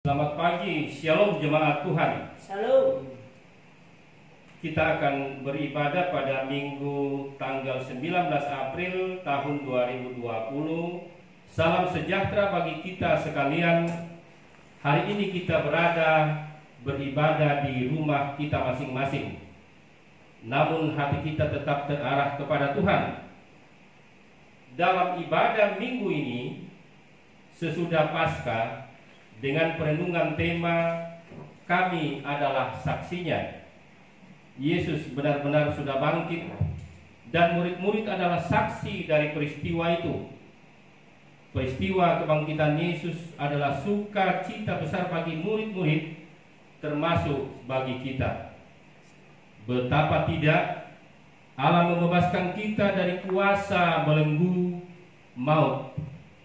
Selamat pagi, Shalom jemaat Tuhan. Shalom. Kita akan beribadah pada Minggu tanggal 19 April tahun 2020. Salam sejahtera bagi kita sekalian. Hari ini kita beribadah di rumah kita masing-masing. Namun hati kita tetap terarah kepada Tuhan. Dalam ibadah minggu ini, sesudah Paskah, dengan perenungan tema kami adalah saksinya. Yesus benar-benar sudah bangkit dan murid-murid adalah saksi dari peristiwa itu. Peristiwa kebangkitan Yesus adalah sukacita besar bagi murid-murid, termasuk bagi kita. Betapa tidak Allah membebaskan kita dari kuasa belenggu maut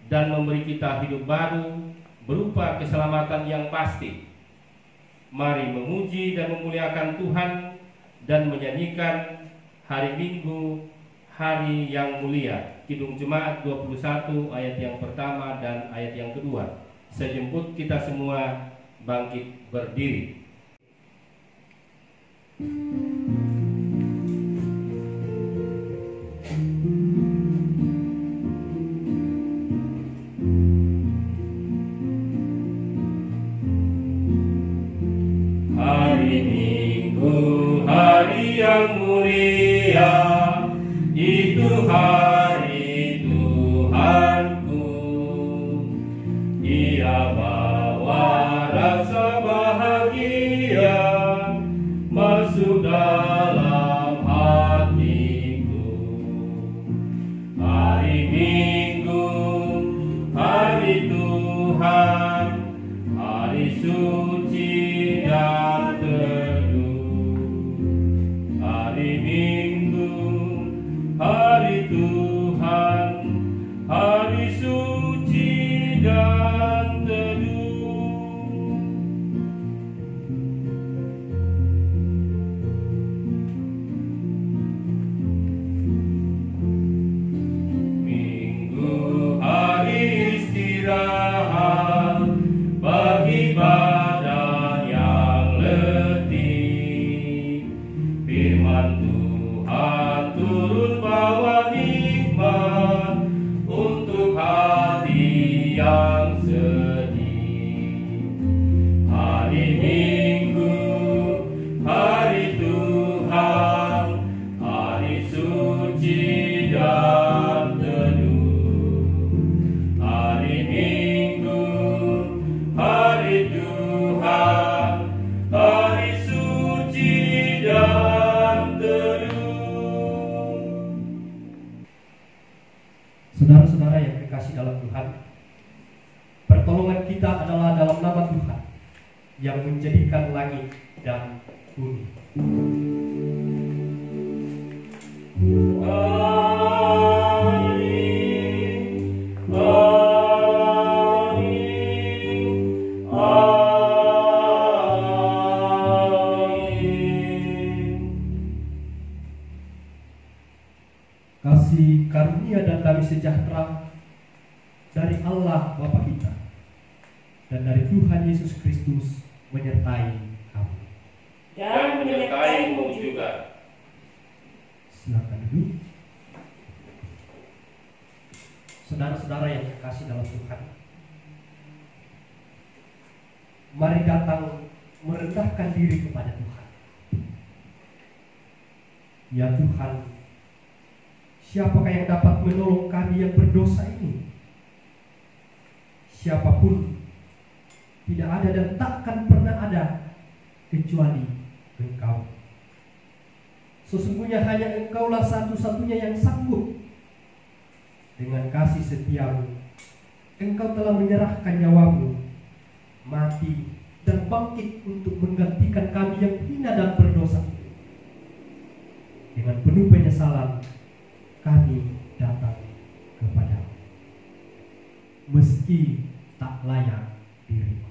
dan memberi kita hidup baru berupa keselamatan yang pasti. Mari memuji dan memuliakan Tuhan dan menyanyikan hari Minggu, hari yang mulia. Kidung Jemaat 21 ayat yang pertama dan ayat yang kedua. Saya jemput kita semua bangkit berdiri. Hari Minggu, hari yang mulia, itu hari Tuhanku. Ia bawa rasa bahagia masuk dalam hatiku. Hari Minggu, hari Tuhan, hari suci dan teduh. Hari Minggu, hari Tuhan, hari suci dan teduh. Minggu, hari istirahat bagi badan yang letih. Firman Tuhan turun bawa nikmat untuk hati yang sedih. Hari Minggu, hari Tuhan, hari suci dan teduh. Hari Minggu, hari Tuhan, hari suci dan teduh. Saudara-saudara yang dikasih dalam Tuhan, pertolongan kita adalah dalam nama Tuhan yang menjadikan langit dan bumi. Amin, amin, amin. Kasih karunia dan damai sejahtera dari Allah Bapa kita dan dari Tuhan Yesus Kristus menyertai kamu. Dan menyertaimu juga. Silakan duduk. Saudara-saudara yang dikasih dalam Tuhan, mari datang merendahkan diri kepada Tuhan. Ya Tuhan, siapakah yang dapat menolong kami yang berdosa ini? Siapapun tidak ada dan takkan pernah ada kecuali Engkau. Sesungguhnya hanya Engkaulah satu-satunya yang sanggup. Dengan kasih setiamu, Engkau telah menyerahkan nyawamu, mati dan bangkit untuk menggantikan kami yang hina dan berdosa. Dengan penuh penyesalan, kami datang kepadamu. Meski tak layak dirimu.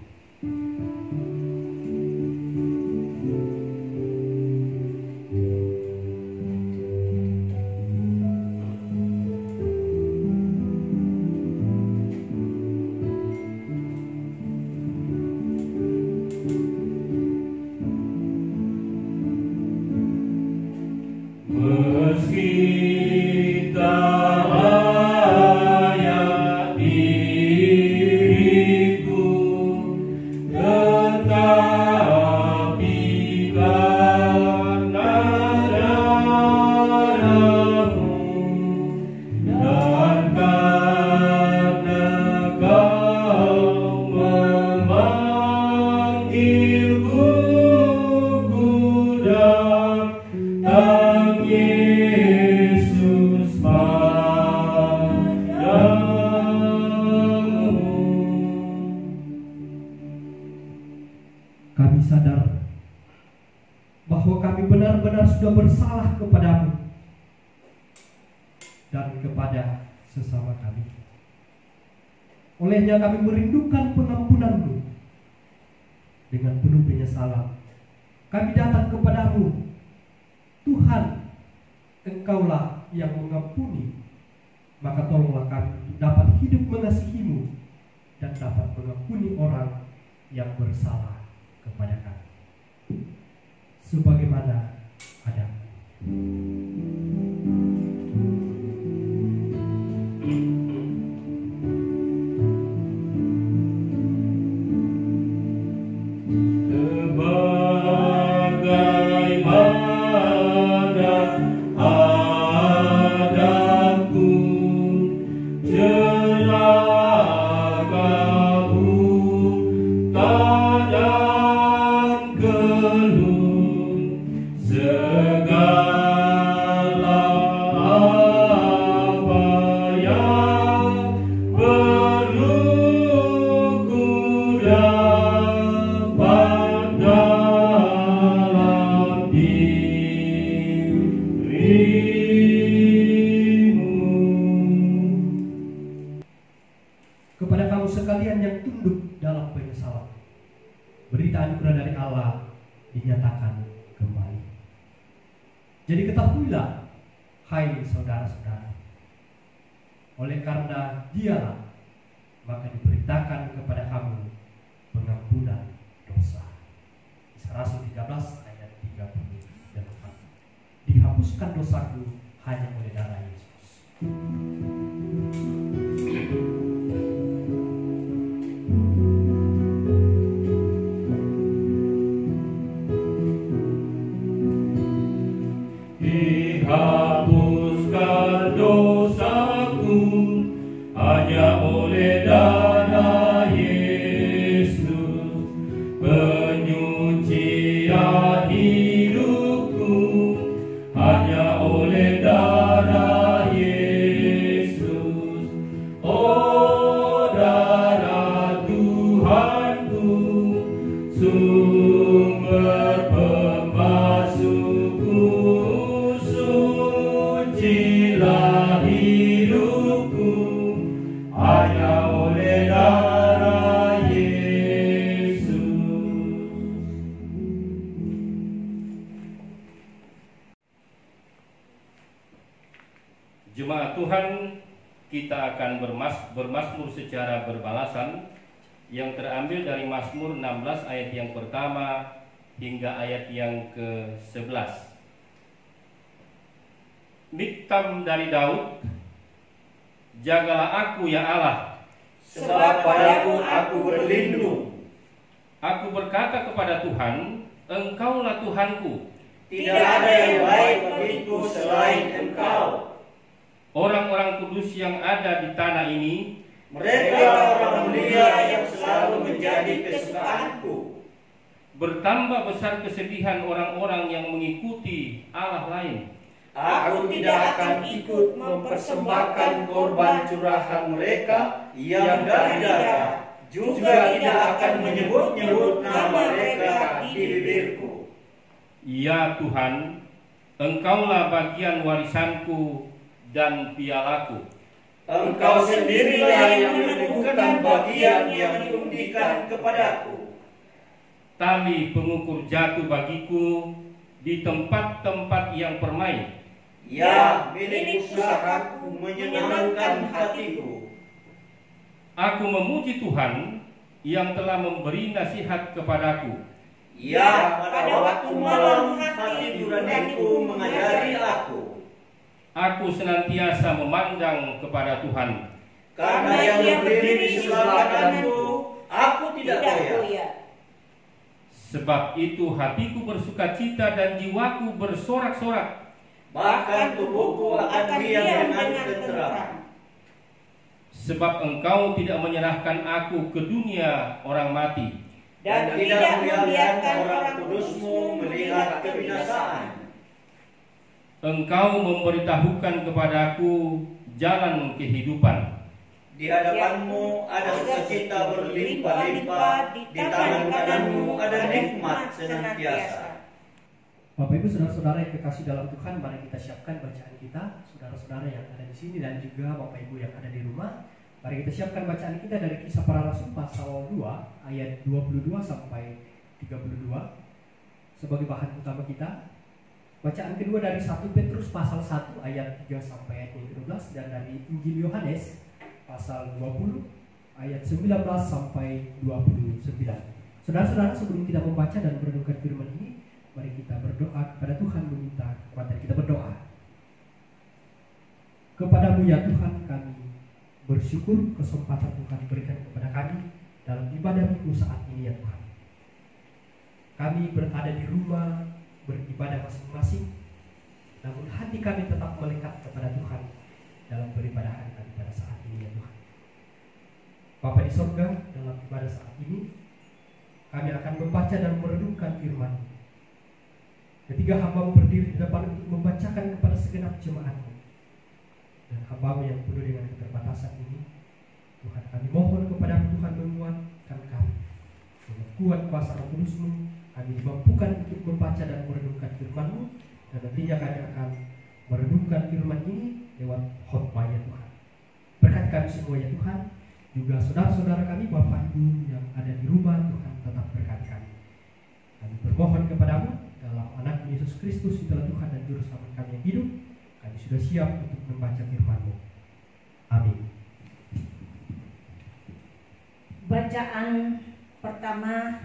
kami sadar bahwa kami benar-benar sudah bersalah kepadamu dan kepada sesama kami. Olehnya kami merindukan pengampunan-Mu. Dengan penuh penyesalan kami datang kepadamu. Tuhan, Engkaulah yang mengampuni, maka tolonglah kami untuk dapat hidup mengasihi-Mu dan dapat mengampuni orang yang bersalah kepada kami, sebagaimana adanya. Kepada kamu sekalian yang tunduk dalam penyesalan, berita anugerah dari Allah dinyatakan kembali. Jadi ketahuilah, hai saudara-saudara, oleh karena Dialah maka diberitakan kepada kamu pengampunan dosa. Kisah Rasul 13 ayat 38. Dihapuskan dosaku hanya oleh darah Yesus. Dihapuskan dosaku hanya oleh darah Yesus, penyucian hidupku hanya oleh darah Yesus. Oh darah Tuhanku, sumber pembasuhku, sucilah hidupku hanya oleh darah Yesus. Jemaat Tuhan, kita akan bermazmur secara berbalasan yang terambil dari Mazmur 16 ayat yang pertama hingga ayat yang ke-11. Miktam dari Daud, jagalah aku ya Allah, sebab padamu aku berlindung. Aku berkata kepada Tuhan, Engkaulah Tuhanku. Tidak ada yang baik bagiku selain Engkau. Orang-orang kudus yang ada di tanah ini, Mereka orang mulia yang selalu menjadi kesukaanku. bertambah besar kesedihan orang-orang yang mengikuti Allah lain. Aku tidak akan ikut mempersembahkan korban curahan mereka yang dari darah, juga tidak akan menyebut-nyebut nama mereka di bibirku. Ya Tuhan, Engkaulah bagian warisanku dan pialaku. Engkau sendirilah yang menentukan bagian yang diundikan kepadaku. Tali pengukur jatuh bagiku di tempat-tempat yang permai. Ya, milik usahaku menyenangkan hatiku. Aku memuji Tuhan yang telah memberi nasihat kepadaku. Ya, pada waktu malam hati nuraniku mengajari aku. Aku senantiasa memandang kepada Tuhan. Karena yang berdiri di sebelah kananku, aku tidak goyah. Sebab itu hatiku bersukacita dan jiwaku bersorak-sorak. Bahkan tubuhku akan diam dengan tenteram. Sebab Engkau tidak menyerahkan aku ke dunia orang mati, Dan tidak membiarkan orang kudusmu melihat kebinasaan. Engkau memberitahukan kepadaku jalan kehidupan. Di hadapanmu ada sukacita berlimpah-limpah, di tangan kananmu ada nikmat senantiasa. Bapak Ibu, saudara-saudara yang kekasih dalam Tuhan, mari kita siapkan bacaan kita. Saudara-saudara yang ada di sini dan juga Bapak Ibu yang ada di rumah, mari kita siapkan bacaan kita dari Kisah Para Rasul pasal 2 ayat 22 sampai 32 sebagai bahan utama kita. Bacaan kedua dari 1 Petrus pasal 1 ayat 3 sampai ayat 12, dan dari Injil Yohanes pasal 20 ayat 19 sampai 29. Saudara-saudara, sebelum kita membaca dan merenungkan firman ini, mari kita berdoa kepada Tuhan, meminta kekuatan. Kita berdoa. Kepadamu ya Tuhan, kami bersyukur kesempatan Tuhan berikan kepada kami dalam ibadah minggu saat ini ya Tuhan. Kami berada di rumah, beribadah masing-masing, namun hati kami tetap melekat kepada Tuhan dalam peribadahan kami pada saat ini ya Tuhan. Bapa di surga, dalam ibadah saat ini kami akan membaca dan merenungkan firman. Ketiga hamba berdiri di depan untuk membacakan kepada segenap jemaat-Mu, dan hamba yang penuh dengan keterbatasan ini, Tuhan, kami mohon kepada Tuhan menguatkan kami dengan kuat kuasa Roh Kudus-Mu. Kami dimampukan untuk membaca dan merenungkan firman-Mu, dan nantinya kami akan merenungkan firman ini lewat khotbah ya Tuhan. Berkati kami semua ya Tuhan, juga saudara-saudara kami, Bapak Ibu yang ada di rumah, Tuhan tetap berkati kami. Kami bermohon kepada-Mu dalam anak Yesus Kristus, itulah Tuhan dan Juru Selamat kami yang hidup. Kami sudah siap untuk membaca firman-Mu. Amin. Bacaan pertama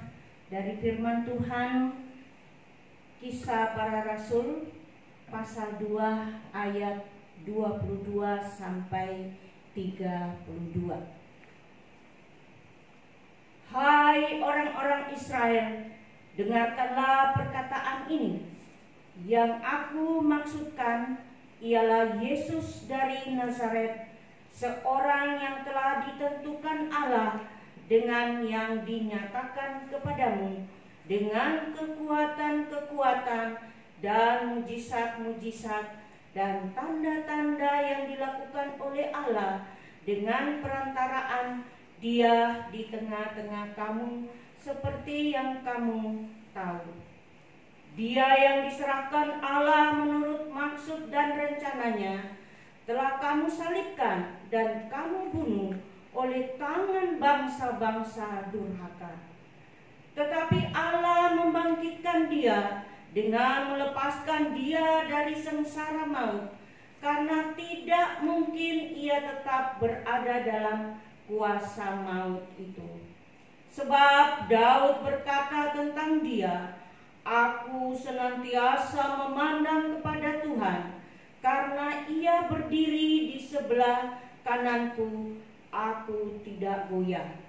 dari firman Tuhan, Kisah Para Rasul pasal 2 ayat 22 sampai 32. Hai orang-orang Israel, dengarkanlah perkataan ini. Yang aku maksudkan ialah Yesus dari Nazaret, seorang yang telah ditentukan Allah dengan yang dinyatakan kepadamu, dengan kekuatan-kekuatan dan mujizat-mujizat dan tanda-tanda yang dilakukan oleh Allah dengan perantaraan Dia di tengah-tengah kamu, seperti yang kamu tahu. Dia yang diserahkan Allah menurut maksud dan rencananya telah kamu salibkan dan kamu bunuh oleh tangan bangsa-bangsa durhaka. Tetapi Allah membangkitkan Dia dengan melepaskan Dia dari sengsara maut, karena tidak mungkin Ia tetap berada dalam kuasa maut itu. Sebab Daud berkata tentang Dia, aku senantiasa memandang kepada Tuhan, karena Ia berdiri di sebelah kananku, aku tidak goyah.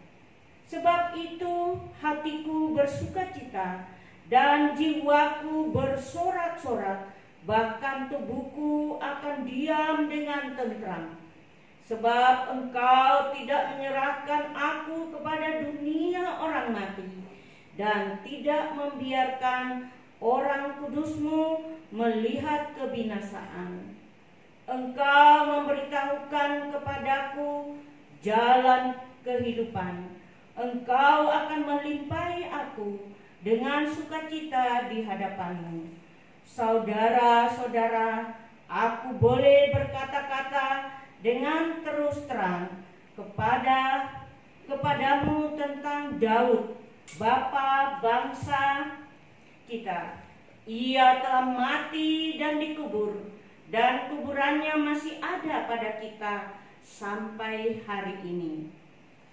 Sebab itu hatiku bersukacita dan jiwaku bersorak-sorak, bahkan tubuhku akan diam dengan tentram. Sebab Engkau tidak menyerahkan aku kepada dunia orang mati, dan tidak membiarkan orang kudus-Mu melihat kebinasaan. Engkau memberitahukan kepadaku jalan kehidupan. Engkau akan melimpahi aku dengan sukacita di hadapan-Mu. Saudara-saudara, aku boleh berkata-kata dengan terus terang kepadamu tentang Daud, bapa bangsa kita. Ia telah mati dan dikubur, dan kuburannya masih ada pada kita sampai hari ini.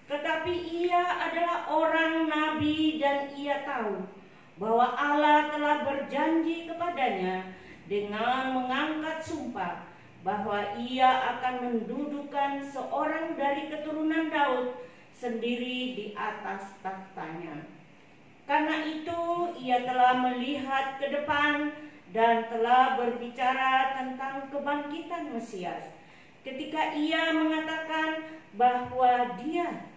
Tetapi ia adalah orang nabi, dan ia tahu bahwa Allah telah berjanji kepadanya dengan mengangkat sumpah bahwa Ia akan mendudukan seorang dari keturunan Daud sendiri di atas tahtanya. Karena itu Ia telah melihat ke depan dan telah berbicara tentang kebangkitan Mesias, ketika Ia mengatakan bahwa Dia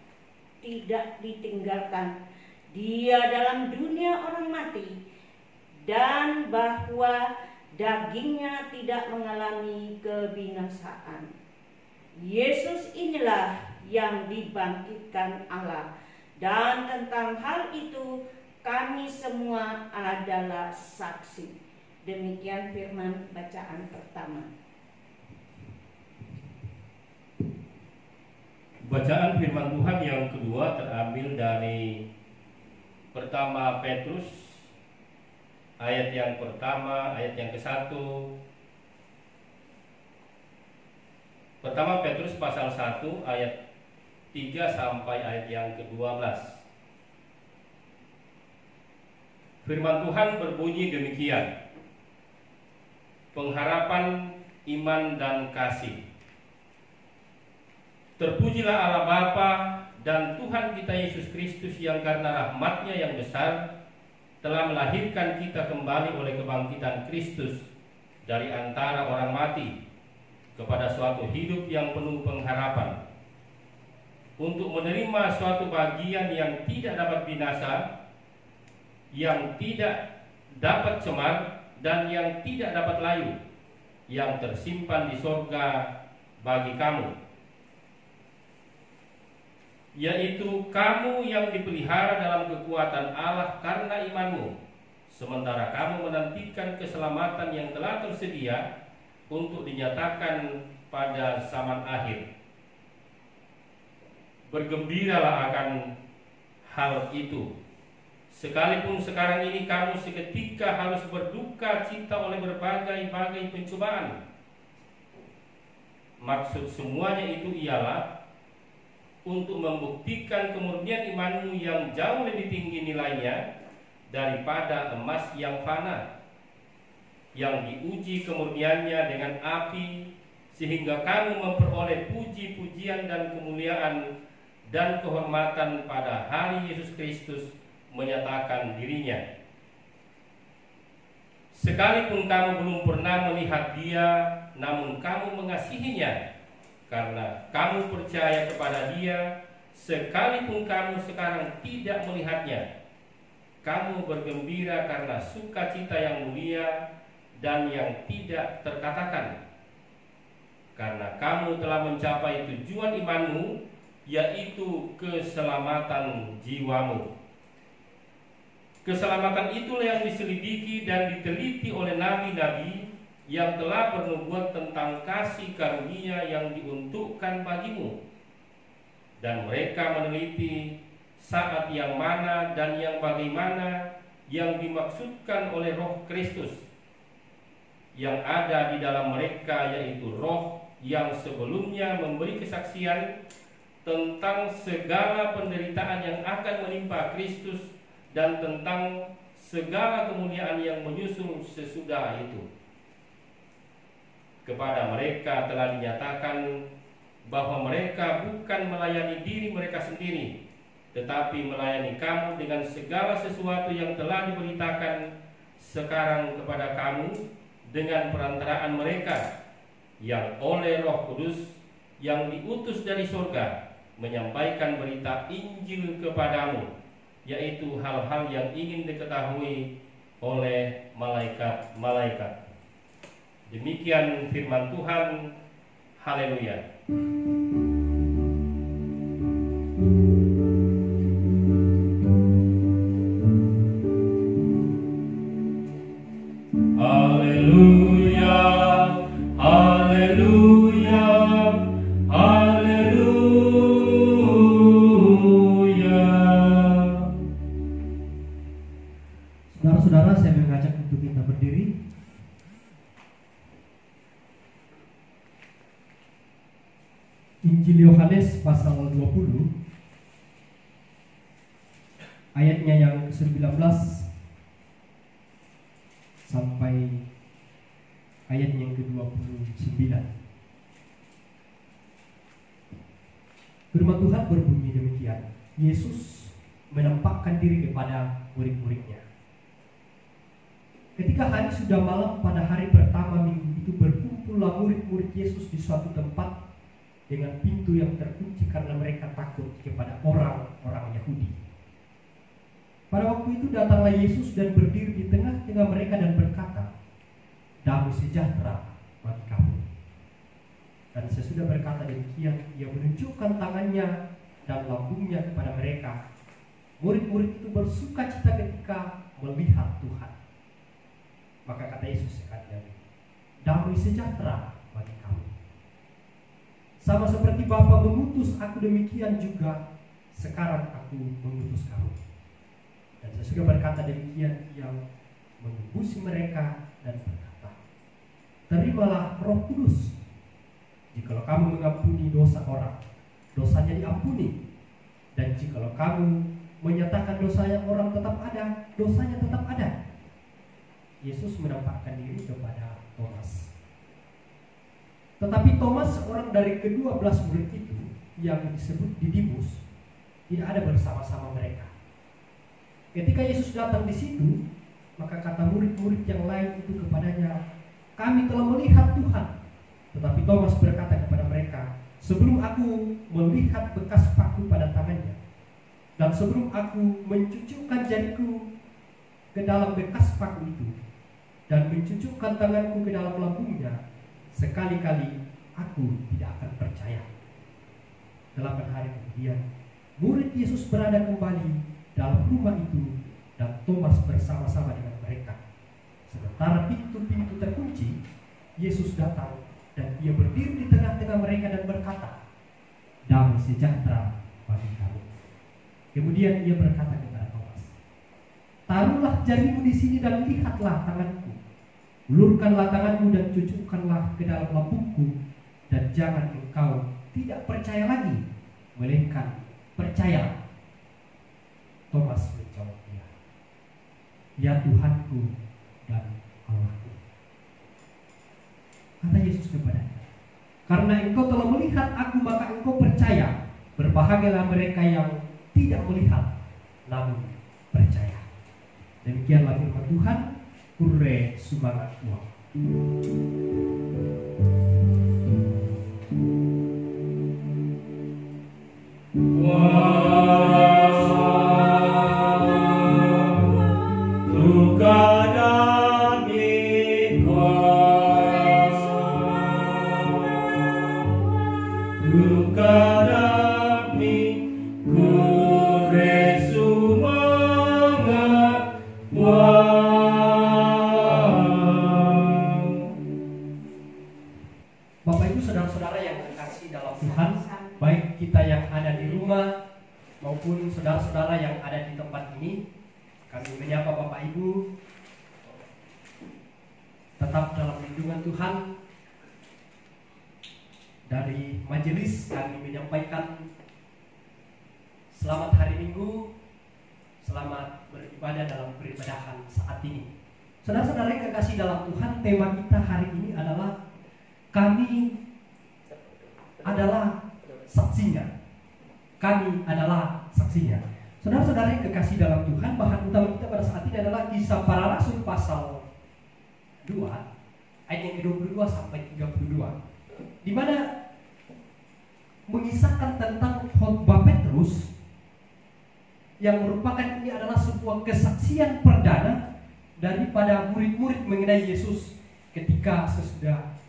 tidak ditinggalkan Dia dalam dunia orang mati, dan bahwa dagingnya tidak mengalami kebinasaan. Yesus inilah yang dibangkitkan Allah. Dan tentang hal itu kami semua adalah saksi. Demikian firman bacaan pertama. Bacaan firman Tuhan yang kedua terambil dari pertama Petrus ayat yang pertama, ayat yang ke-1. Pertama Petrus pasal 1 ayat 3 sampai ayat yang ke-12. Firman Tuhan berbunyi demikian. Pengharapan iman dan kasih. Terpujilah Allah Bapa dan Tuhan kita Yesus Kristus yang karena rahmat-Nya yang besar telah melahirkan kita kembali oleh kebangkitan Kristus dari antara orang mati kepada suatu hidup yang penuh pengharapan, untuk menerima suatu bagian yang tidak dapat binasa, yang tidak dapat cemar, dan yang tidak dapat layu, yang tersimpan di sorga bagi kamu, yaitu kamu yang dipelihara dalam kekuatan Allah karena imanmu, sementara kamu menantikan keselamatan yang telah tersedia untuk dinyatakan pada zaman akhir. Bergembiralah akan hal itu, sekalipun sekarang ini kamu seketika harus berduka cita oleh berbagai-bagai pencobaan. Maksud semuanya itu ialah untuk membuktikan kemurnian imanmu yang jauh lebih tinggi nilainya daripada emas yang fana, yang diuji kemurniannya dengan api, sehingga kamu memperoleh puji-pujian dan kemuliaan dan kehormatan pada hari Yesus Kristus menyatakan dirinya. Sekalipun kamu belum pernah melihat Dia, namun kamu mengasihinya karena kamu percaya kepada Dia. Sekalipun kamu sekarang tidak melihatnya, kamu bergembira karena sukacita yang mulia dan yang tidak terkatakan, karena kamu telah mencapai tujuan imanmu, yaitu keselamatan jiwamu. Keselamatan itulah yang diselidiki dan diteliti oleh nabi-nabi yang telah bernubuat tentang kasih karunia yang diuntukkan bagimu, dan mereka meneliti saat yang mana dan yang bagaimana yang dimaksudkan oleh Roh Kristus yang ada di dalam mereka, yaitu Roh yang sebelumnya memberi kesaksian tentang segala penderitaan yang akan menimpa Kristus dan tentang segala kemuliaan yang menyusul sesudah itu. Kepada mereka telah dinyatakan bahwa mereka bukan melayani diri mereka sendiri, tetapi melayani kamu dengan segala sesuatu yang telah diberitakan sekarang kepada kamu dengan perantaraan mereka yang oleh Roh Kudus yang diutus dari surga menyampaikan berita Injil kepadamu, yaitu hal-hal yang ingin diketahui oleh malaikat-malaikat. Demikian firman Tuhan. Haleluya. Haleluya, haleluya, haleluya. Saudara-saudara, saya mengajak untuk kita berdiri. Injil Yohanes pasal 20 ayatnya yang ke-19 sampai ayat yang ke-29. Firman Tuhan berbunyi demikian. Yesus menampakkan diri kepada murid-muridnya. Ketika hari sudah malam pada hari pertama minggu itu, berkumpullah murid-murid Yesus di suatu tempat dengan pintu yang terkunci karena mereka takut kepada orang-orang Yahudi. Pada waktu itu datanglah Yesus dan berdiri di tengah-tengah mereka dan berkata, "Damai sejahtera bagi kamu." Dan sesudah berkata demikian, ia menunjukkan tangannya dan lambungnya kepada mereka. Murid-murid itu bersuka cita ketika melihat Tuhan. Maka kata Yesus sekalian, damai sejahtera bagi kamu. Sama seperti Bapa mengutus aku, demikian juga sekarang aku mengutus kamu. Dan sesudah berkata demikian, ia mengubusi mereka dan berkata, terimalah Roh Kudus. Jikalau kamu mengampuni dosa orang, dosanya diampuni. Dan jikalau kamu menyatakan dosanya orang tetap ada, dosanya tetap ada. Yesus menampakkan diri kepada Thomas. Tetapi Thomas, seorang dari ke-12 murid itu yang disebut Didimus, tidak ada bersama-sama mereka. Ketika Yesus datang di situ, maka kata murid-murid yang lain itu kepadanya, kami telah melihat Tuhan. Tetapi Thomas berkata kepada mereka, sebelum aku melihat bekas paku pada tangannya, dan sebelum aku mencucukkan jariku ke dalam bekas paku itu, dan mencucukkan tanganku ke dalam lambungnya, sekali-kali aku tidak akan percaya. 8 hari kemudian, murid Yesus berada kembali dalam rumah itu, dan Thomas bersama-sama dengan mereka. Sementara pintu-pintu terkunci, Yesus datang dan ia berdiri di tengah-tengah mereka dan berkata, damai sejahtera bagi kamu. Kemudian ia berkata kepada Thomas, taruhlah jarimu di sini dan lihatlah tanganku. Ulurkanlah tanganmu dan cucukkanlah ke dalam lambungku, dan jangan engkau tidak percaya lagi, melainkan percaya. Thomas menjawab dia, ya Tuhanku dan Allahku. Kata Yesus kepadanya, karena engkau telah melihat aku, maka engkau percaya. Berbahagialah mereka yang tidak melihat namun percaya. Demikianlah firman Tuhan. Hurre semangat uang. Bapak Ibu, saudara-saudara yang terkasih dalam Tuhan, baik kita yang ada di rumah maupun saudara-saudara yang ada di tempat ini, kami menyapa Bapak Ibu tetap dalam lindungan Tuhan. Dari majelis kami menyampaikan selamat hari Minggu, selamat beribadah dalam peribadahan saat ini. Saudara-saudara yang terkasih dalam Tuhan, tema kita hari ini adalah kami adalah saksinya. Kami adalah saksinya. Saudara-saudara yang kekasih dalam Tuhan, bahan utama kita pada saat ini adalah Kisah Para Rasul pasal 2 ayat yang ke-22 sampai 32, di mana mengisahkan tentang khotbah Petrus yang merupakan ini adalah sebuah kesaksian perdana daripada murid-murid mengenai Yesus ketika sesudah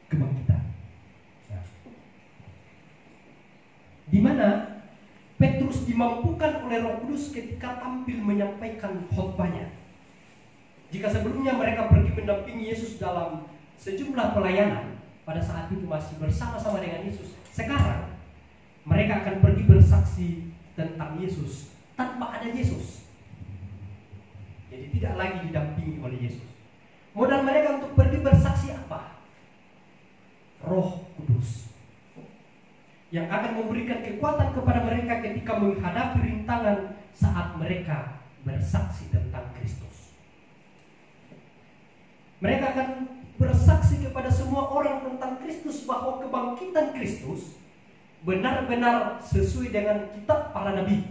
kebangkitan. Nah, di mana Petrus dimampukan oleh Roh Kudus ketika tampil menyampaikan khotbahnya. Jika sebelumnya mereka pergi mendampingi Yesus dalam sejumlah pelayanan, pada saat itu masih bersama-sama dengan Yesus, sekarang mereka akan pergi bersaksi tentang Yesus tanpa ada Yesus. Jadi tidak lagi didampingi oleh Yesus. Modal mereka untuk pergi bersaksi apa? Roh Kudus yang akan memberikan kekuatan kepada mereka ketika menghadapi rintangan saat mereka bersaksi tentang Kristus. Mereka akan bersaksi kepada semua orang tentang Kristus, bahwa kebangkitan Kristus benar-benar sesuai dengan kitab para nabi,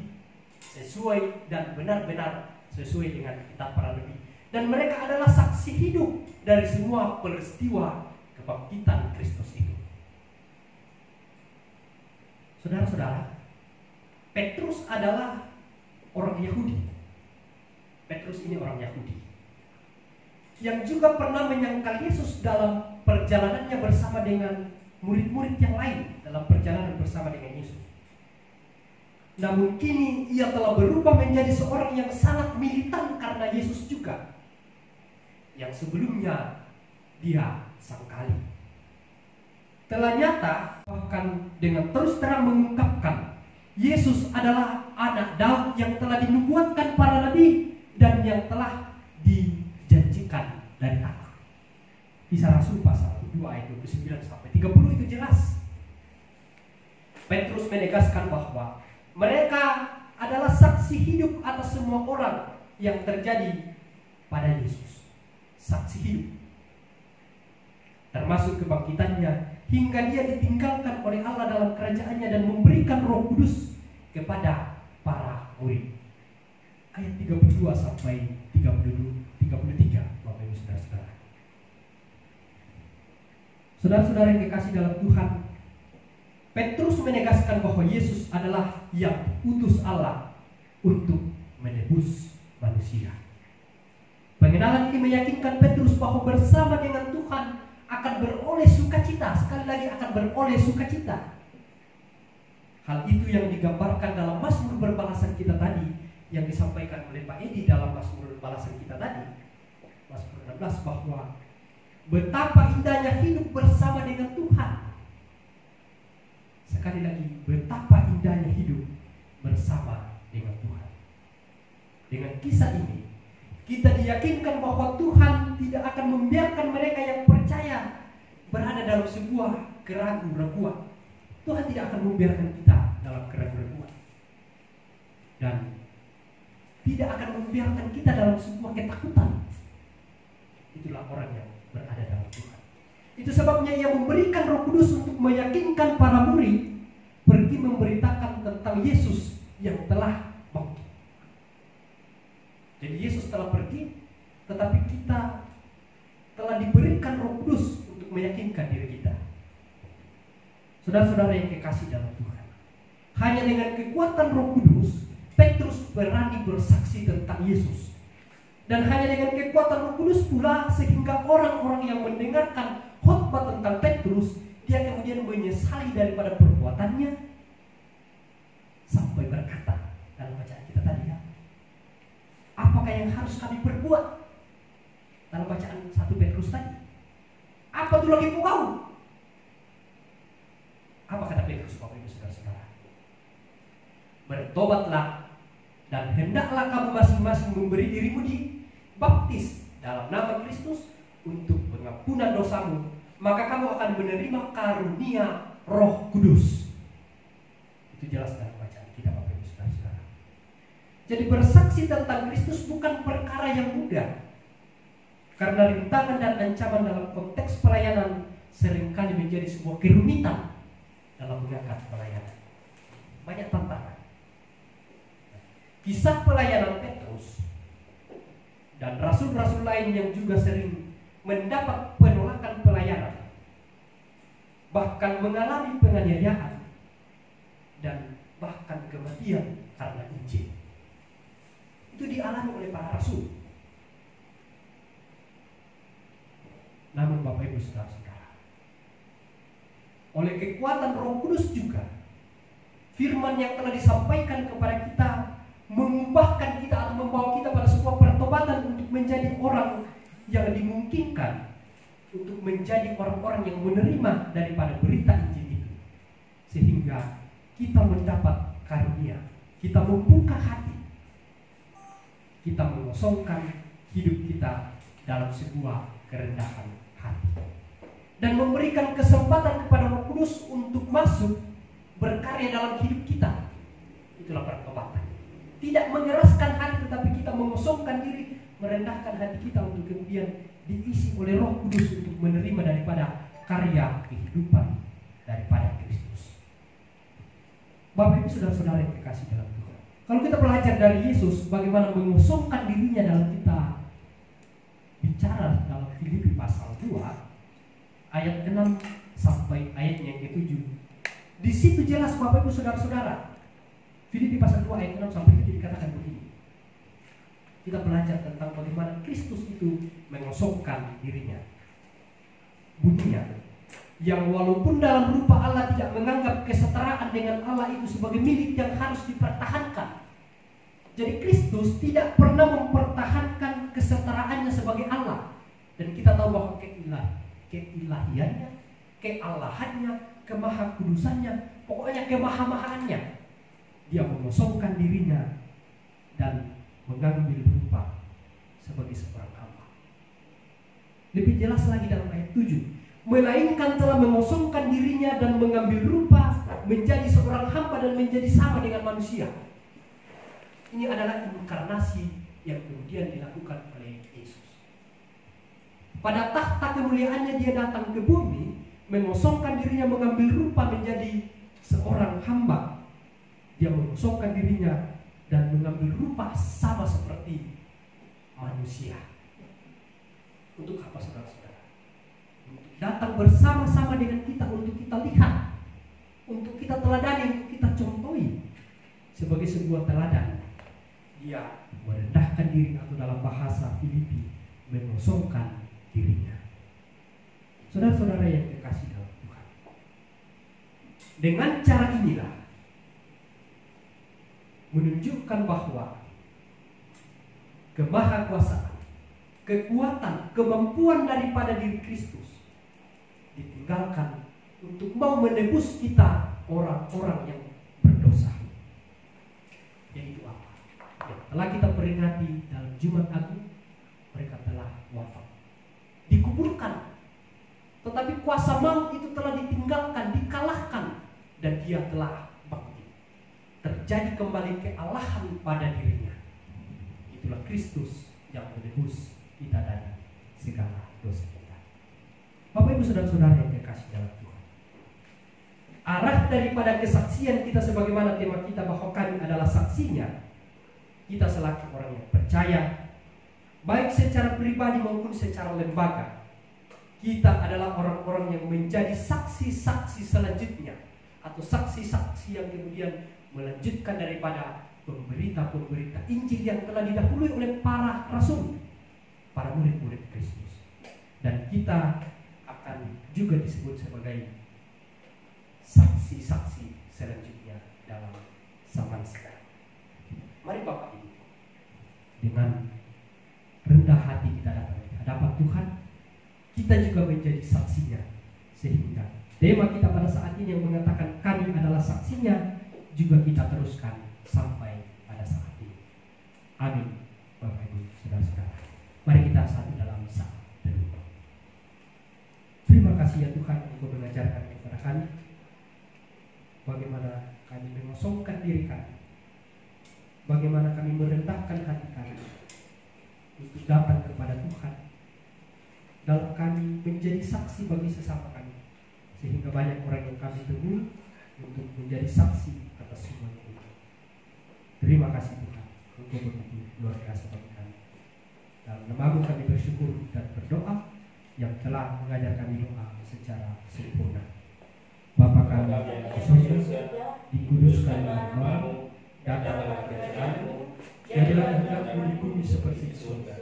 sesuai dan benar-benar sesuai dengan kitab para nabi. Dan mereka adalah saksi hidup dari semua peristiwa kebangkitan Kristus itu. Saudara-saudara, Petrus adalah orang Yahudi. Petrus ini orang Yahudi yang juga pernah menyangkal Yesus dalam perjalanannya bersama dengan murid-murid yang lain dalam perjalanan bersama dengan Yesus. Namun kini ia telah berubah menjadi seorang yang sangat militan karena Yesus juga, yang sebelumnya dia sangkali. Telah nyata, bahkan dengan terus terang mengungkapkan Yesus adalah anak Daud yang telah dinubuatkan para nabi dan yang telah dijanjikan dari Allah. Kisah Rasul pasal 2 ayat 29 sampai 30 itu jelas. Petrus menegaskan bahwa mereka adalah saksi hidup atas semua orang yang terjadi pada Yesus. Saksi hidup, termasuk kebangkitannya, hingga dia ditinggalkan oleh Allah dalam kerajaannya dan memberikan Roh Kudus kepada para murid. Ayat 32 sampai 33, Bapak Ibu Saudara-saudara. Saudara-saudara yang kekasih dalam Tuhan, Petrus menegaskan bahwa Yesus adalah yang utus Allah untuk menebus manusia. Pengenalan ini meyakinkan Petrus bahwa bersama dengan Tuhan akan beroleh sukacita. Sekali lagi akan beroleh sukacita. Hal itu yang digambarkan dalam Mazmur berbalasan kita tadi, yang disampaikan oleh Pak Edi dalam Mazmur balasan kita tadi, Mazmur 16, bahwa betapa indahnya hidup bersama dengan Tuhan. Sekali lagi, betapa indahnya hidup bersama dengan Tuhan. Dengan kisah ini, kita diyakinkan bahwa Tuhan tidak akan membiarkan mereka yang percaya berada dalam sebuah keraguan-raguan. Tuhan tidak akan membiarkan kita dalam keraguan-raguan. Dan tidak akan membiarkan kita dalam sebuah ketakutan. Itulah orang yang berada dalam Tuhan. Itu sebabnya ia memberikan Roh Kudus untuk meyakinkan para murid pergi memberitakan tentang Yesus yang telah bangkit. Jadi Yesus telah pergi, tetapi kita telah diberikan Roh Kudus untuk meyakinkan diri kita. Saudara-saudara yang kekasih dalam Tuhan, hanya dengan kekuatan Roh Kudus Petrus berani bersaksi tentang Yesus. Dan hanya dengan kekuatan Roh Kudus pula sehingga orang-orang yang mendengarkan khotbah tentang Petrus, dia kemudian menyesali daripada perbuatannya sampai berkata dalam bacaan kita tadi, ya, apakah yang harus kami perbuat? Dalam bacaan 1 Petrus tadi, apa itu lagi kau? Apa kata Petrus, Bapak Ibu Saudara-saudara? Bertobatlah dan hendaklah kamu masing-masing memberi dirimu dibaptis dalam nama Kristus untuk pengampunan dosamu, maka kamu akan menerima karunia Roh Kudus. Itu jelas dalam bacaan kita, Bapak Ibu Saudara-saudara. Jadi bersaksi tentang Kristus bukan perkara yang mudah, karena rintangan dan ancaman dalam konteks pelayanan seringkali menjadi sebuah kerumitan dalam mengangkat pelayanan. Banyak tantangan. Kisah pelayanan Petrus dan rasul-rasul lain yang juga sering mendapat penolakan pelayanan, bahkan mengalami penganiayaan dan bahkan kematian karena Injil, itu dialami oleh para rasul. Namun Bapak Ibu Saudara-saudara, oleh kekuatan Roh Kudus juga, firman yang telah disampaikan kepada kita mengubahkan kita atau membawa kita pada sebuah pertobatan untuk menjadi orang yang dimungkinkan untuk menjadi orang-orang yang menerima daripada berita Injil itu, sehingga kita mendapat karunia, kita membuka hati, kita mengosongkan hidup kita dalam sebuah kerendahan hati, dan memberikan kesempatan kepada Roh Kudus untuk masuk berkarya dalam hidup kita. Itulah pertobatan. Tidak mengeraskan hati, tetapi kita mengosongkan diri, merendahkan hati kita untuk kemudian diisi oleh Roh Kudus untuk menerima daripada karya kehidupan daripada Kristus. Bapak Ibu Saudara-saudara yang dikasih dalam Tuhan, kalau kita belajar dari Yesus bagaimana mengosongkan dirinya dalam kita bicara dalam Filipi pasal 2 ayat 6 sampai ayat yang ke-7, di situ jelas Bapak Ibu Saudara-saudara, Filipi pasal 2 ayat 6 sampai 7 dikatakan begini. Kita belajar tentang bagaimana Kristus itu mengosongkan dirinya. Bunyinya, yang walaupun dalam rupa Allah tidak menganggap kesetaraan dengan Allah itu sebagai milik yang harus dipertahankan. Jadi Kristus tidak pernah mempertahankan kesetaraannya sebagai Allah. Dan kita tahu bahwa keilahiannya, kealahannya, kemahakudusannya, pokoknya kemaha-mahaannya, dia mengosongkan dirinya dan mengambil rupa sebagai seorang hamba. Lebih jelas lagi dalam ayat 7, melainkan telah mengosongkan dirinya dan mengambil rupa menjadi seorang hamba dan menjadi sama dengan manusia. Ini adalah inkarnasi yang kemudian dilakukan oleh Yesus. Pada tahta kemuliaannya dia datang ke bumi, mengosongkan dirinya, mengambil rupa menjadi seorang hamba. Dia mengosongkan dirinya dan mengambil rupa sama seperti manusia. Untuk apa saudara-saudara? Datang bersama-sama dengan kita untuk kita lihat, untuk kita teladani, untuk kita contohi sebagai sebuah teladan. Dia merendahkan diri, atau dalam bahasa Filipi mengosongkan dirinya. Saudara-saudara yang dikasihi dalam Tuhan, dengan cara inilah menunjukkan bahwa kemahakuasaan, kekuatan, kemampuan daripada diri Kristus ditinggalkan untuk mau menebus kita, orang-orang yang berdosa. Yaitu apa? Yang telah kita peringati dalam Jumat Agung, mereka telah wafat, dikuburkan. Tetapi kuasa maut itu telah ditinggalkan, dikalahkan, dan dia telah bangkit. Terjadi kembali kealahan pada dirinya. Itulah Kristus yang menebus kita dari segala dosa kita. Bapak Ibu saudara-saudara yang dikasihi dalam Tuhan, arah daripada kesaksian kita sebagaimana tema kita bahwa kami adalah saksinya, kita selaku orang yang percaya, baik secara pribadi maupun secara lembaga, kita adalah orang-orang yang menjadi saksi-saksi selanjutnya, atau saksi-saksi yang kemudian melanjutkan daripada pemberita-pemberita Injil yang telah didahului oleh para rasul, para murid-murid Kristus. Dan kita akan juga disebut sebagai saksi-saksi selanjutnya dalam zaman sekarang. Mari Bapak Ibu, dengan rendah hati kita datang di hadapan Tuhan, kita juga menjadi saksinya, sehingga tema kita pada saat ini yang mengatakan kami adalah saksinya juga kita teruskan sampai pada saat ini. Amin. Bapak Ibu saudara-saudara, mari kita satu dalam saat teduh. Terima kasih ya Tuhan untuk mengajarkan kepada kami bagaimana kami mengosongkan diri kami, bagaimana kami merendahkan hati kami untuk datang kepada Tuhan, dalam kami menjadi saksi bagi sesama kami, sehingga banyak orang yang kami temui untuk menjadi saksi atas semuanya itu. Terima kasih Tuhan, Engkau begitu luar biasa bagi kami. Dalam nama-Mu kami bersyukur dan berdoa yang telah mengajar kami doa secara sempurna. Bapa kami di surga, dikuduskan nama-Mu, datanglah kerajaan-Mu, jadilah kehendak-Mu di bumi seperti di surga.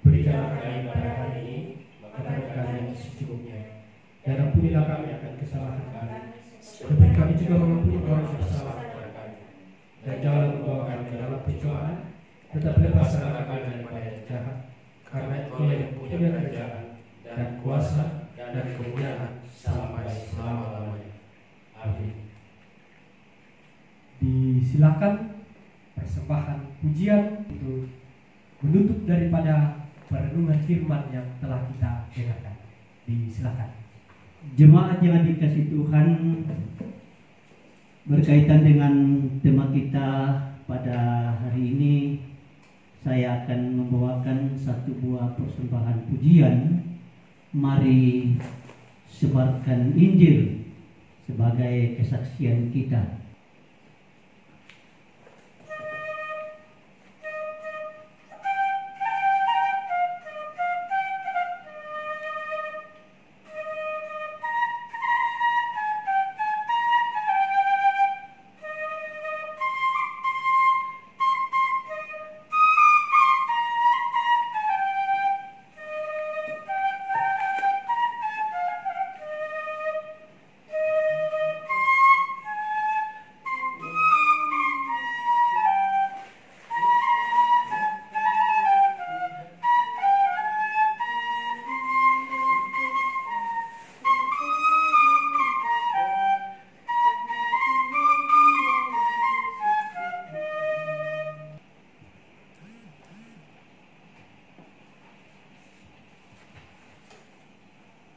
Berikanlah kami pada hari ini makanan kami yang secukupnya, dan ampunilah kami akan kesalahan kami, seperti kami juga mengampuni orang yang bersalah kepada kami. Dan janganlah membawa kami ke dalam pencobaan, tetapi lepaskanlah kami daripada yang jahat, karena Itulah yang punya kerajaan dan kuasa dan kemuliaan sampai selama-lamanya. Amin. Disilakan persembahan pujian untuk menutup daripada perenungan firman yang telah kita dengarkan. Disilakan. Jemaat yang dikasihi Tuhan, berkaitan dengan tema kita pada hari ini, saya akan membawakan satu buah persembahan pujian. Mari sebarkan Injil sebagai kesaksian kita.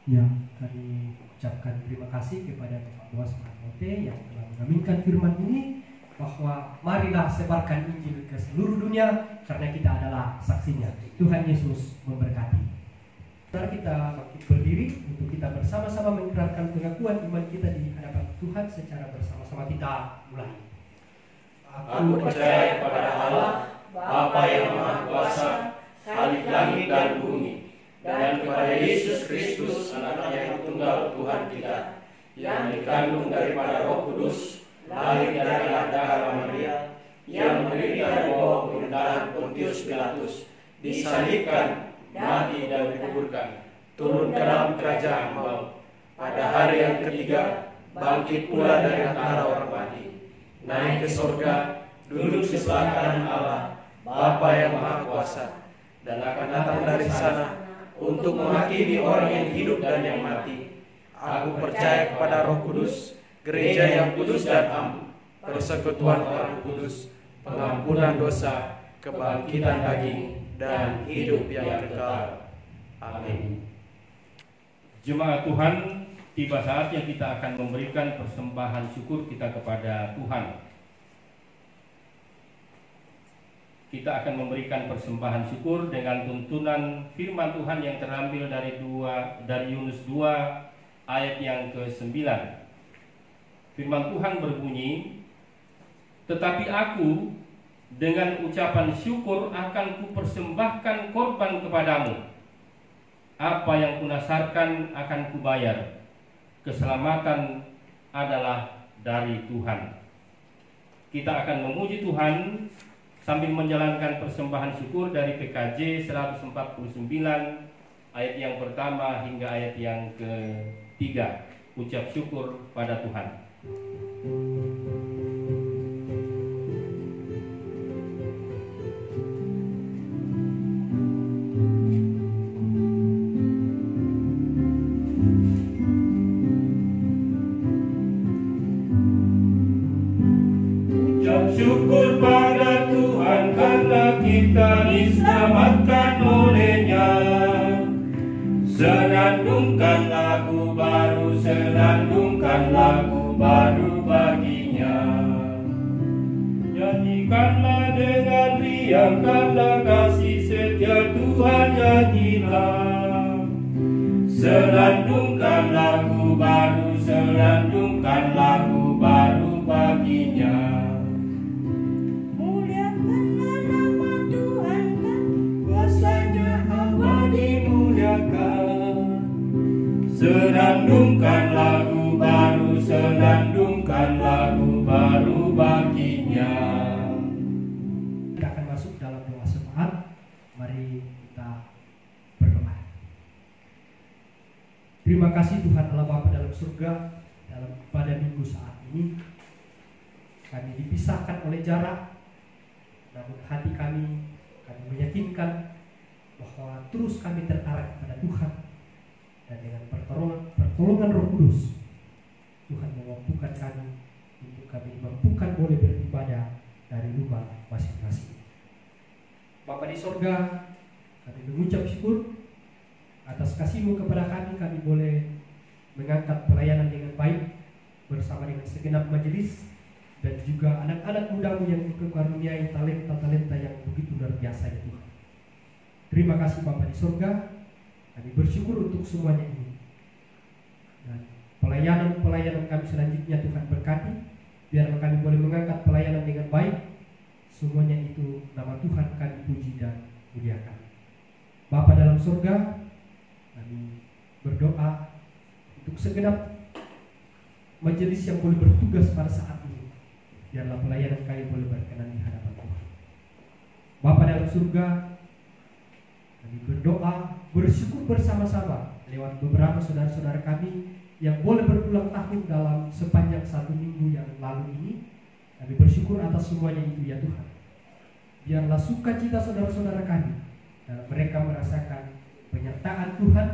Ya, kami ucapkan terima kasih kepada Bapak Boas Pramote yang telah mengaminkan firman ini, bahwa marilah sebarkan Injil ke seluruh dunia karena kita adalah saksinya. Tuhan Yesus memberkati. Mari kita bangkit berdiri untuk kita bersama-sama mengikrarkan pengakuan iman kita di hadapan Tuhan secara bersama-sama. Kita mulai. Aku percaya kepada Allah, Bapa yang Maha Kuasa, Khalik langit dan bumi, dan kepada Yesus Kristus, Anaknya yang tunggal Tuhan kita, yang dikandung daripada Roh Kudus, lahir dari darah Maria, yang menderita di bawah pemerintahan Pontius Pilatus, disalibkan, mati dan dikuburkan, turun ke dalam kerajaan maut, pada hari yang ketiga bangkit pula dari antara orang mati, naik ke surga, duduk di sebelah kanan Allah, Bapa yang Maha Kuasa, dan akan datang dari sana untuk menghakimi orang yang hidup dan yang mati. Aku percaya kepada Roh Kudus, gereja yang kudus dan am, persekutuan orang kudus, pengampunan dosa, kebangkitan daging, dan hidup yang kekal. Amin. Jemaat Tuhan, tiba saatnya kita akan memberikan persembahan syukur kita kepada Tuhan. Kita akan memberikan persembahan syukur dengan tuntunan firman Tuhan yang terambil dari Yunus 2 ayat yang ke-9. Firman Tuhan berbunyi, "Tetapi aku dengan ucapan syukur akan kupersembahkan korban kepadamu. Apa yang kunasarkan akan kubayar. Keselamatan adalah dari Tuhan." Kita akan memuji Tuhan sambil menjalankan persembahan syukur dari PKJ 149 ayat yang pertama hingga ayat yang ke-3. Ucap syukur pada Tuhan. Ucap syukur pada Tuhan karena kita diselamatkan oleh-Nya. Senandungkan lagu baru, senandungkan lagu baru bagi-Nya. Nyanyikanlah dengan riang karena kasih setia Tuhan, nyanyilah. Senandungkan lagu baru, senandungkan lagu baru bagi-Nya. Senandungkan lagu baru, senandungkan lagu baru bagi-Nya. Kita akan masuk dalam doa syafaat. Mari kita berdoa. Terima kasih Tuhan Allah Bapa dalam surga, dalam pada minggu saat ini kami dipisahkan oleh jarak, namun hati kami meyakinkan bahwa terus kami terarah kepada Tuhan. Dan dengan pertolongan Roh Kudus, Tuhan memampukan kami untuk kami mampukan boleh beribadah dari rumah masing-masing. Bapa di sorga, kami mengucap syukur atas kasih-Mu kepada kami. Kami boleh mengangkat pelayanan dengan baik bersama dengan segenap majelis dan juga anak-anak muda-Mu yang Engkau karuniai talenta-talenta yang begitu luar biasa ya Tuhan. Terima kasih Bapa di sorga. Kami bersyukur untuk semuanya ini. Dan pelayanan kami selanjutnya Tuhan berkati. Biarlah kami boleh mengangkat pelayanan dengan baik. Semuanya itu nama Tuhan kami puji dan muliakan. Bapa dalam surga, kami berdoa untuk segenap majelis yang boleh bertugas pada saat ini. Biarlah pelayanan kami boleh berkenan di hadapan Tuhan. Bapa dalam surga, kami berdoa, bersyukur bersama-sama lewat beberapa saudara-saudara kami yang boleh berulang tahun dalam sepanjang 1 minggu yang lalu ini. Kami bersyukur atas semuanya itu ya Tuhan. Biarlah sukacita saudara-saudara kami dalam mereka merasakan penyertaan Tuhan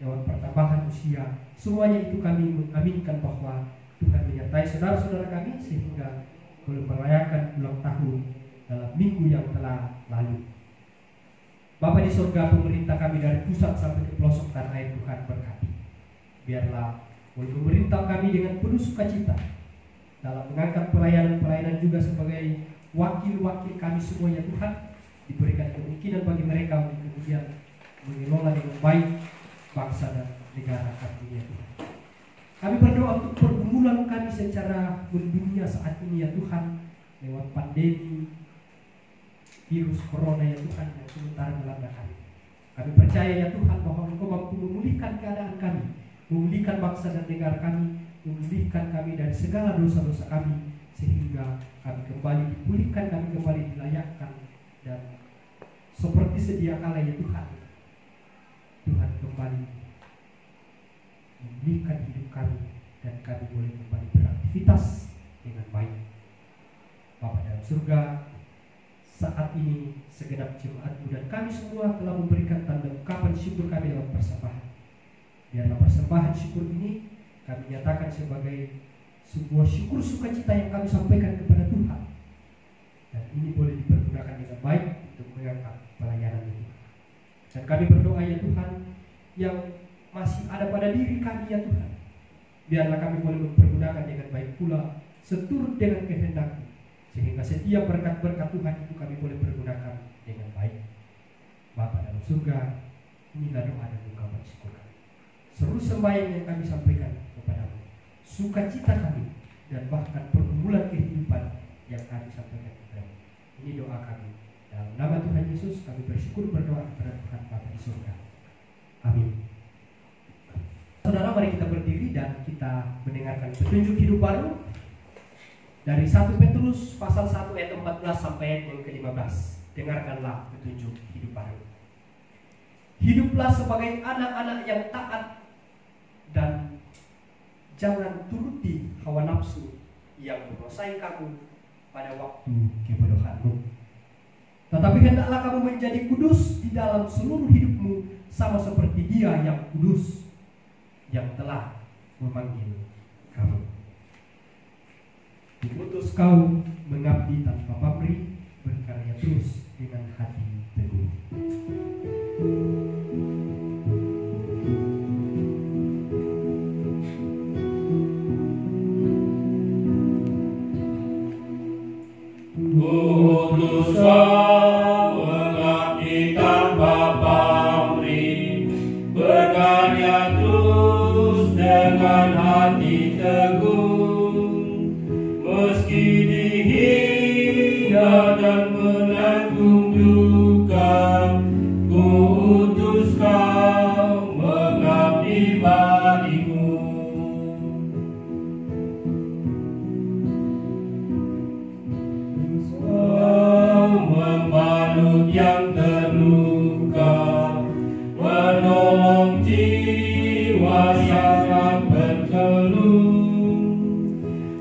lewat pertambahan usia. Semuanya itu kami mengaminkan bahwa Tuhan menyertai saudara-saudara kami sehingga boleh merayakan ulang tahun dalam minggu yang telah lalu. Bapa di surga, pemerintah kami dari pusat sampai ke pelosok tanah air Tuhan berkati. Biarlah boleh memerintah kami dengan penuh sukacita dalam mengangkat pelayanan-pelayanan juga sebagai wakil-wakil kami semua ya Tuhan. Diberikan kemungkinan bagi mereka untuk kemudian mengelola dengan baik bangsa dan negara kami ya Tuhan. Kami berdoa untuk pergumulan kami secara mendunia saat ini ya Tuhan, lewat pandemi virus corona ya Tuhan yang sementara melanda kami. Kami percaya ya Tuhan bahwa Engkau mampu memulihkan keadaan kami, memulihkan bangsa dan negara kami, memulihkan kami dari segala dosa-dosa kami, sehingga kami kembali dipulihkan, kami kembali dilayakkan, dan seperti sedia kala ya Tuhan, Tuhan kembali memulihkan hidup kami dan kami boleh kembali beraktivitas dengan baik. Bapa dalam surga, saat ini segenap jemaat-Mu dan kami semua telah memberikan tanda ungkapan syukur kami dalam persembahan. Biarlah persembahan syukur ini kami nyatakan sebagai sebuah syukur sukacita yang kami sampaikan kepada Tuhan, dan ini boleh dipergunakan dengan baik untuk mengangkat pelayanan ini. Dan kami berdoa ya Tuhan, yang masih ada pada diri kami ya Tuhan, biarlah kami boleh mempergunakan dengan baik pula seturut dengan kehendak-Mu, sehingga setiap berkat-berkat Tuhan itu kami boleh pergunakan dengan baik. Bapa dalam surga, inilah doa dan ungkapan syukur kami. Seluruh sembahyang yang kami sampaikan kepada-Mu, sukacita kami, dan bahkan pergumulan kehidupan yang kami sampaikan kepada-Mu. Ini doa kami. Dalam nama Tuhan Yesus kami bersyukur berdoa kepada Tuhan Bapa di surga. Amin. Saudara, mari kita berdiri dan kita mendengarkan petunjuk hidup baru dari 1 Petrus pasal 1 ayat 14 sampai ayat yang ke-15. Dengarkanlah petunjuk hidup baru. Hiduplah sebagai anak-anak yang taat dan jangan turuti hawa nafsu yang menguasai kamu pada waktu kebodohanmu. Tetapi hendaklah kamu menjadi kudus di dalam seluruh hidupmu, sama seperti Dia yang kudus, yang telah memanggil kamu. Diutus kau mengabdi tanpa pamrih, berkarya terus dengan hati teguh. Utus kau mengabdi tanpa pamrih, berkarya terus dengan hati teguh. Meski dihina dan menanggung duka, ku utus kau mengabdi bagimu. Kau membalut yang terluka, menolong jiwa sangat berkeluh,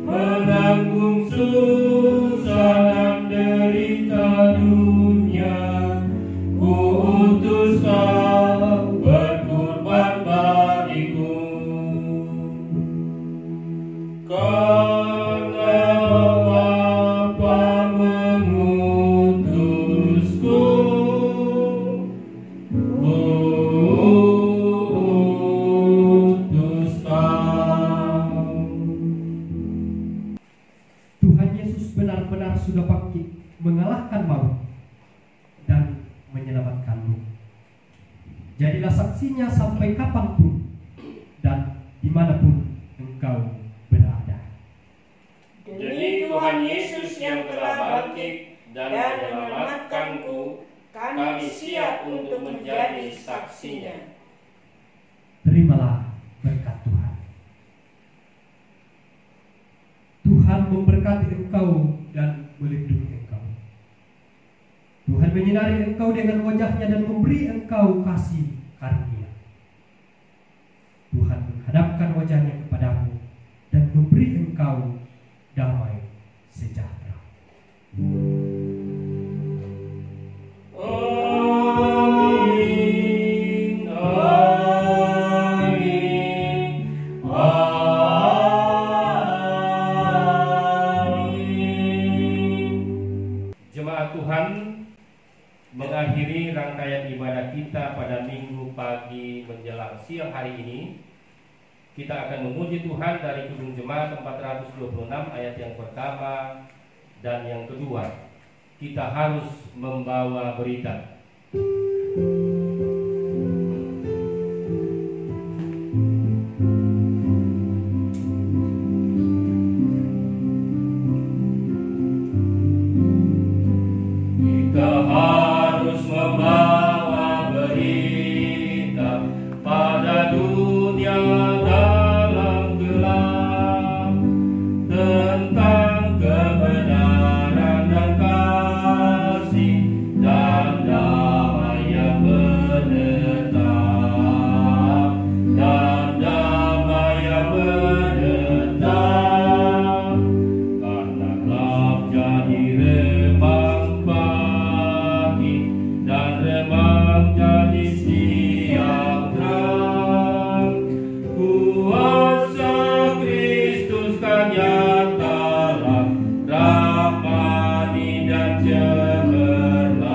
menanggung susah dan derita dunia. Ku utus kau berkorban bagiku. Karena Bapa mengutusku, utus kau. Tuhan Yesus benar-benar sudah bangkit, mengalahkan maut dan menyelamatkanmu. Jadilah saksinya sampai kapanpun dan dimanapun engkau berada. Demi Tuhan Yesus yang telah bangkit dan menyelamatkanku, kami siap untuk menjadi saksinya. Terimalah berkat Tuhan. Tuhan memberkati engkau dan melindungi engkau. Tuhan menyinari engkau dengan wajah-Nya dan memberi engkau kasih karunia. Tuhan menghadapkan wajah-Nya kepadamu dan memberi engkau damai sejahtera. Amin, amin, amin. Jemaat Tuhan, mengakhiri rangkaian ibadah kita pada Minggu pagi menjelang siang hari ini, Kita akan memuji Tuhan dari Kidung Jemaat 426 ayat yang pertama dan yang kedua. Kita harus membawa berita. Kita harus membawa berita pada dunia dalam gelap tentang kebenaran dan kasih dan damai yang menetap, dan damai yang menetap. Karena gelap jadi remang pagi dan remang jadi siang terang, kuasa Kristus kan nyatalah, rahmani dan cemerlang.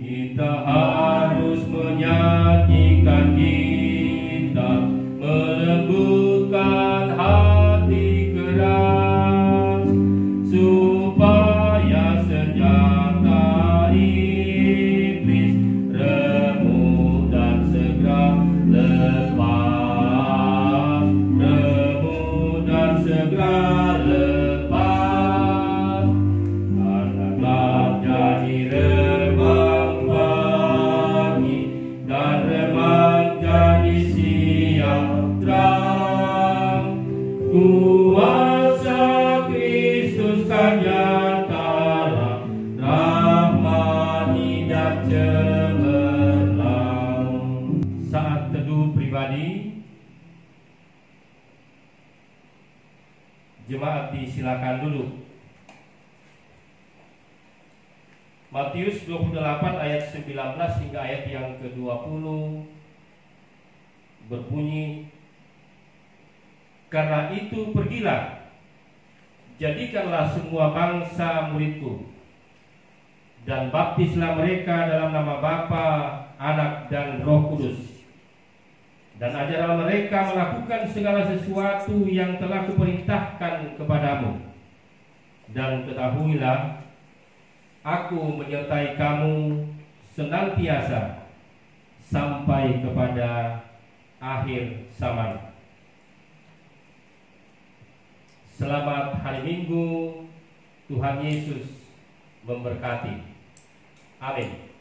Kita harus menyanyikan gitar, melembutkan hati keras, supaya senjata iblis remuk dan segera lepas, remuk dan segera lepas. Karena gelap jadi remang pagi dan remang jadi siang terang, kuasa Kristus kan nyatalah, rahmani dan cemerlang. Saat teduh pribadi, jemaat disilakan duduk. Matius 28 ayat 19 hingga ayat yang ke-20 berbunyi, karena itu pergilah, jadikanlah semua bangsa muridku, dan baptislah mereka dalam nama Bapa, Anak, dan Roh Kudus, dan ajarlah mereka melakukan segala sesuatu yang telah kuperintahkan kepadamu. Dan ketahuilah, Aku menyertai kamu senantiasa sampai kepada akhir zaman. Selamat hari Minggu, Tuhan Yesus memberkati. Amin.